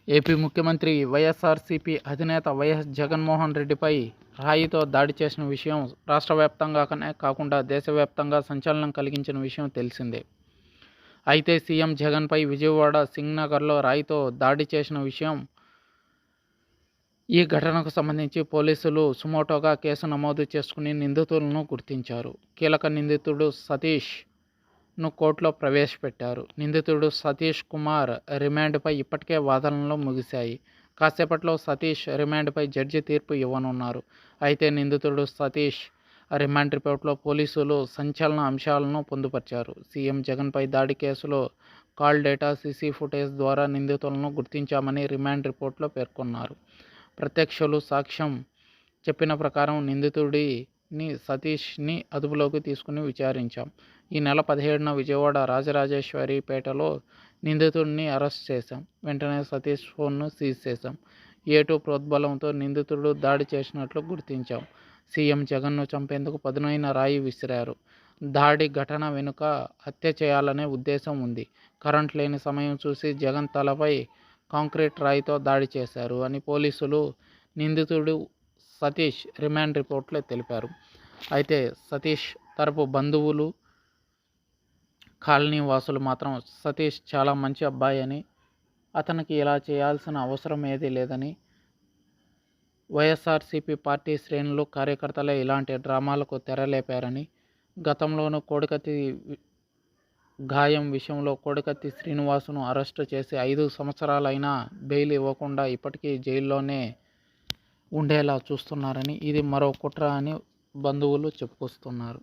AP ముఖ్యమంత్రి వైఎస్ఆర్సీపీ అధినేత YS Jaganmohan రెడ్డిపై రాయితో దాడి చేసిన విషయం రాష్ట్ర వ్యాప్తంగానే కాకుండా దేశవ్యాప్తంగా సంచలనం కలిగించిన విషయం తెలిసిందే. అయితే సీఎం జగన్పై విజయవాడ సింగ్నగర్లో రాయితో దాడి చేసిన విషయం, ఈ ఘటనకు సంబంధించి పోలీసులు సుమోటోగా కేసు నమోదు చేసుకుని నిందితులను గుర్తించారు. కీలక నిందితుడు సతీష్ను కోర్టులో ప్రవేశపెట్టారు. నిందితుడు సతీష్ కుమార్ రిమాండ్పై ఇప్పటికే వాదనలు ముగిశాయి. కాసేపట్లో సతీష్ రిమాండ్పై జడ్జి తీర్పు ఇవ్వనున్నారు. అయితే నిందితుడు సతీష్ రిమాండ్ రిపోర్టులో పోలీసులు సంచలన అంశాలను పొందుపరిచారు. సీఎం జగన్పై దాడి కేసులో కాల్ డేటా, సీసీ ఫుటేజ్ ద్వారా నిందితులను గుర్తించామని రిమాండ్ రిపోర్టులో పేర్కొన్నారు. ప్రత్యక్షులు సాక్ష్యం చెప్పిన ప్రకారం నిందితుడిని సతీష్ని అదుపులోకి తీసుకుని విచారించాం. ఈ నెల 17న విజయవాడ రాజరాజేశ్వరిపేటలో నిందితుడిని అరెస్ట్ చేశాం. వెంటనే సతీష్ ఫోన్ను సీజ్ చేశాం. A2 ప్రోద్బలంతో నిందితుడు దాడి చేసినట్లు గుర్తించాం. సీఎం జగన్ను చంపేందుకు పదునైన రాయి విసిరారు. దాడి ఘటన వెనుక హత్య చేయాలనే ఉద్దేశం ఉంది. కరెంట్ లేని సమయం చూసి జగన్ తలపై కాంక్రీట్ రాయితో దాడి చేశారు అని పోలీసులు నిందితుడు సతీష్ రిమాండ్ రిపోర్టులో తెలిపారు. అయితే సతీష్ తరపు బంధువులు, కాలనీ వాసులు మాత్రం సతీష్ చాలా మంచి అబ్బాయి అని, అతనికి ఇలా చేయాల్సిన అవసరం ఏదీ లేదని, వైఎస్ఆర్సీపీ పార్టీ శ్రేణులు, కార్యకర్తలే ఇలాంటి డ్రామాలకు తెరలేపారని, గతంలోనూ కోడికత్తి గాయం విషయంలో కోడికత్తి శ్రీనివాసును అరెస్టు చేసి 5 సంవత్సరాలైనా బెయిల్ ఇవ్వకుండా ఇప్పటికీ జైల్లోనే ఉండేలా చూస్తున్నారని, ఇది మరో కుట్ర అని బంధువులు చెప్పుకొస్తున్నారు.